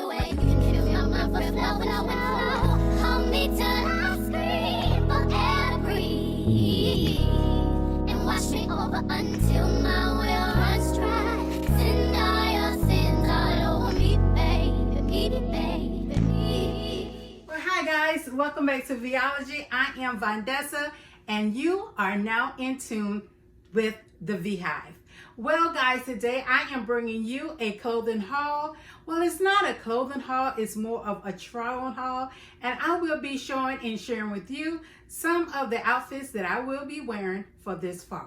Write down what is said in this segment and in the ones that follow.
away. You can fill my mouth with flow. Hold me till I scream for air to breathe, and wash me over until my will runs dry. Send all your sins all over me, baby, baby. Well, hi guys, welcome back to Veeology. I am Vondessa, and you are now in tune with the VeeHive. Well guys, today I am bringing you a clothing haul. Well, it's not a clothing haul, it's more of a try-on haul, and I will be showing and sharing with you some of the outfits that I will be wearing for this fall.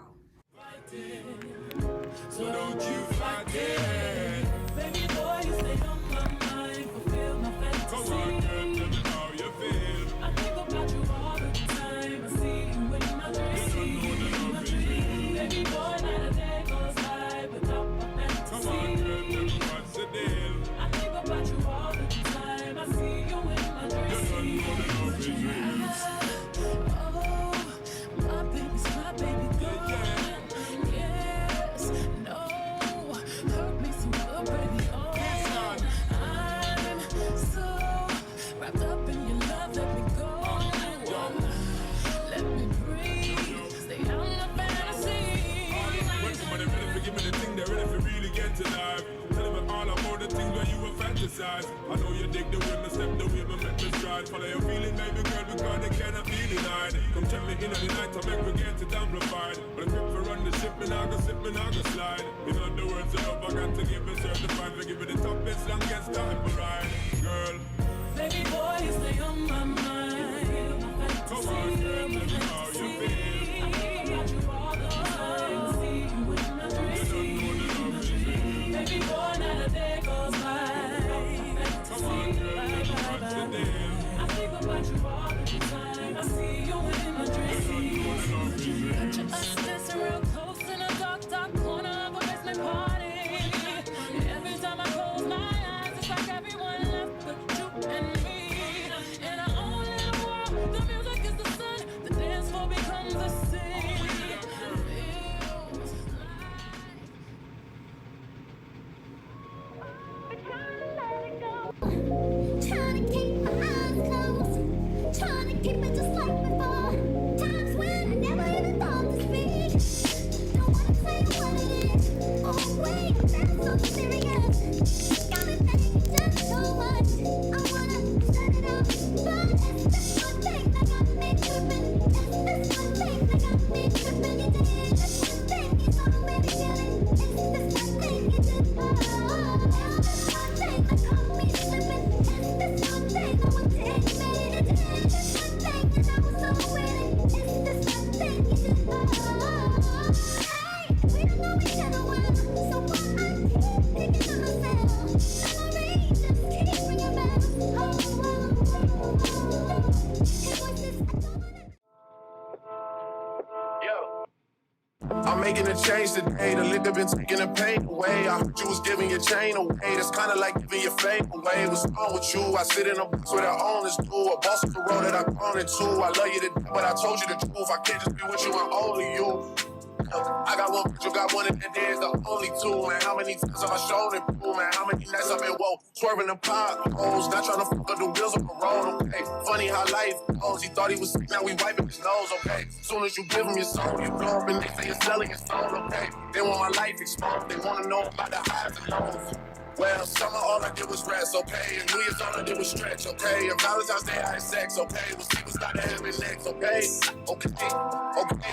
So don't you fight it. Baby boy, you stay on my mind, fulfill my fantasy. Come on, girl, tell me how you feel. I think about you all the time. I see you in my dreams. Baby boy, not a day goes by without my fantasy. Come on, girl, tell me what's the deal. I think about you all the time. I see you in my dreams. Oh, my baby girl. I know you dig the way me step, the way me make me stride. Follow your feeling, baby girl, because they cannot be denied. Come check me in the night to make me get it amplified. But if you run the ship, me nah go slip, me nah go slide. In other words, I love, I got to give it certified. We give it the toughest, longest time for ride. Girl, baby boy, you stay on my mind. Come on, girl, tell me how you feel. I think about you all the time. See you in my dreams. Baby boy, not a day goes by. I think about you all the time. I see you in my dreams. Picture us dancing real close in a dark corner of a basement party. Every time I close my eyes, it's like everyone left but you and me. In our own little world, the music is the sun. The dance floor becomes a scene. Trying to keep my eyes closed, trying to keep it just like before. Times when I never even thought to speak. Don't wanna say what it is. Oh wait, that's so serious. Got me thinking just so much. I wanna set it up, but it's this one thing that got me tripping. It's this one thing that got me tripping. You did this one thing, you don't make me feel it. It's this one thing you did. This one thing that caught me slipping. This one thing I want to admit it. This one thing and I was so willing. It's this one thing you did. Hey, we don't know each other well, so why I keep picking on myself. Memories just keep ringing bells. It was this, I don't wanna. I'm making a change today. The liquor been taking the pain away. I heard you was giving your chain away. That's kinda like giving your fame away. What's wrong with you? I sit in a box where the owners do. A boss of the road that I've grown into. I love you to death, but I told you the truth. I can't just be with you, I'm only you. I got one, but you got one, and there's the only two, man. How many times have I shown it, boo, man? How many nights I've been woke, swerving the potholes, not trying to fuck up the wheels of the road, okay? Funny how life goes. He thought he was sick, now we wiping his nose, okay? Soon as you give him your soul, you blow up and they say you're selling your soul, okay? They want my life exposed, they wanna know about the highs and lows. Well, summer all I did was rest, okay? And New Year's all I did was stretch, okay? And Valentine's Day I had sex, okay? We'll see what's got to heaven next, okay? Okay, we'll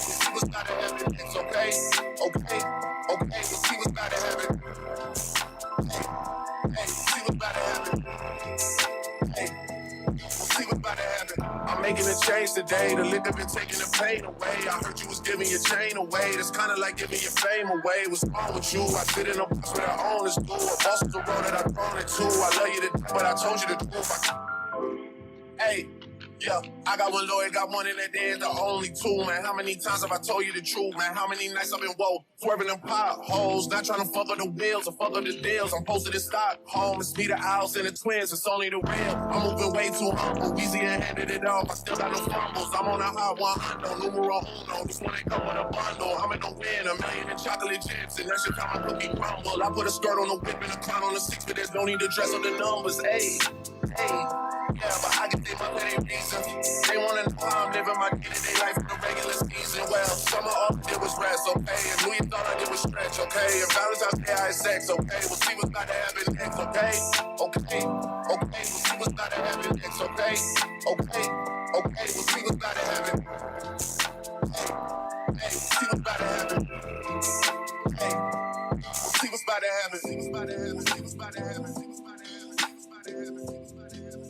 see what's got to heaven next, okay? Okay, we'll see what's got to heaven. Hey, see what's about to happen. Hey, we'll see what's about to happen. I'm making a change today. The liquor been taking the pain away. I heard you was giving your chain away. That's kind of like giving your fame away. What's wrong with you? I sit in a box where the owners do. A boss of the road that I've grown into. I love you to death, but I told you the truth. Hey, Yeah, I got one lawyer, got one, and that they ain't the only two, man. How many times have I told you the truth, man? How many nights I've been woke, swerving them potholes, not trying to fuck up the wheels or fuck up the deals. I'm posted in Stockholm, it's me, the Owls, and the twins, it's only the real. I'm moving way too humble, easy and handed it off, I still got no fumbles. I'm on a hot 100, numero uno, this one ain't come with a bundle. I'm in the win, a million in chocolate chips, and that shit time my cookie crumble. I put a skirt on the whip and a crown on the six, but there's no need to dress on the numbers, ayy. Hey, yeah, but I can think my petty reason. They wanna know how I'm living my day-to-day life in the regular season. Well, summer all I did was rest, okay? And New Year thought I did was stretch, okay? And Valentine's Day I had sex, okay? We'll see what's about to happen next, okay? Okay, okay, we'll see what's about to happen next, okay? Okay, okay, we'll see what's about to happen. Hey, we'll see what's about to happen. Hey, we'll see what's about to happen. See what's about to happen. See what's about to happen. See what's about to happen. See what's about to happen.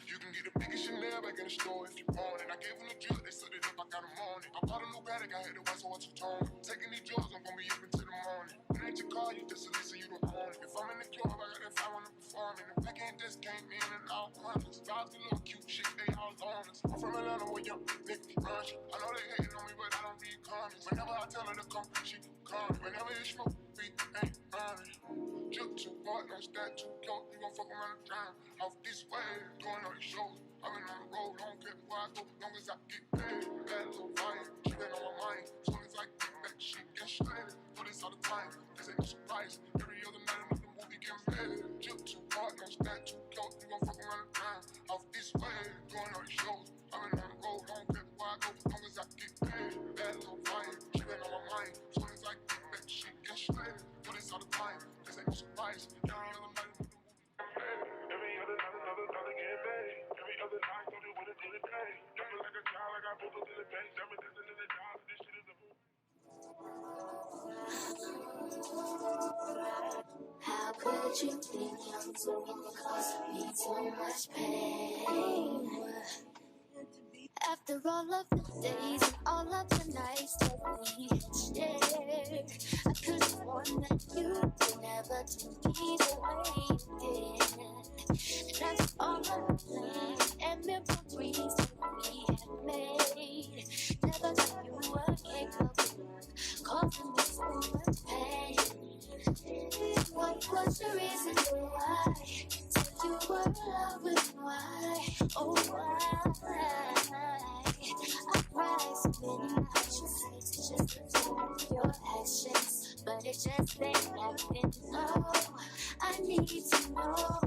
You can get the biggest Chanel back in the store if you want it. I gave them the drip, they set it up, I got them on it. I bought a new Patek, I had the white, so I two-tone. Taking these drugs, I'm gonna be up until the morning. It ain't your car, you just a listen, you don't own it. If I'm in the club, I got that 500 performing. If I can't just came in and out hundreds. Vibes, the little cute shit, they all on us. I'm from Atlanta where young niggas run shit. I know they hating on me, but I don't read comments. Whenever I tell her to come, she come. Whenever it's smoke, we ain't running. Juke too hard, no stat too close. You gon' fuck around the time. Off this way, doing all these shows. I've been on the road, I don't care where I go, long as I get paid. Bad little fire, she been on my mind. As soon as I get back, she get straight. Do this all the time, this ain't no surprise. Every other night, another movie getting better. Juke too hard, no stat too close. You gon' fuck around the time. Off this way, doing all these shows. I've been on the road, I don't care where I go, long as I get paid. Bad little fire, she been on my mind. As soon as I get back, she get straight. Do this all the time, this ain't no surprise. Every other night, another movie getting better. Every other night, another getting better. Every other night, do it with a daily pay. Jumping like a child, I got boogers in the face. Jumping this in the job, this shit is a move. How could you think I'm doing it cause me so much pain? After all of the days and all of the nights that we shared, I could have sworn that you would never do me the way you did. And after all of the plans and memories that we had made, never got you were capable of causing me so much pain. What was the reason why? Said you were in love with why? Oh, why? I cried so many nights just to do your actions, but it just ain't happening. No, I need to know.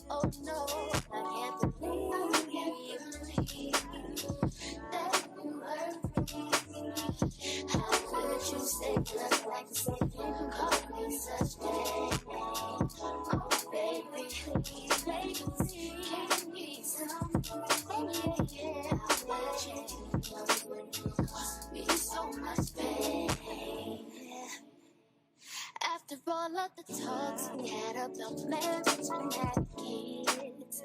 Oh no, I can't believe that you hurt me. How could you say just like the second call me such pain? Oh baby, please, can you tell me? Yeah, how could you cause me so much pain? After all of the talks we had about marriage and having kids,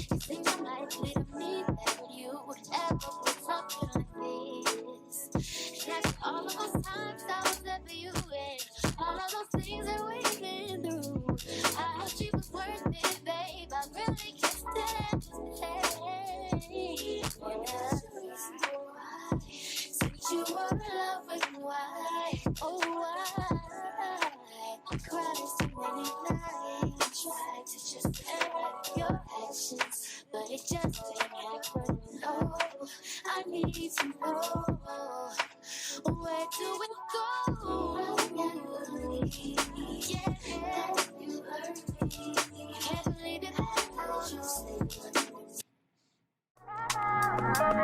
you think I'm likely to me that you would ever put something like this? And after all of those times I was there for you and all of those things that we've been through, I hope she was worth it, babe. I really can't stand this pain. Yeah. Since you were in love with me, why? Oh, why? I cried so many nights, tried to just act your actions, but it just ain't happening. No, I need to know, where do we go? I can't believe, yeah, that you hurt me. Can't believe it. How could you say what you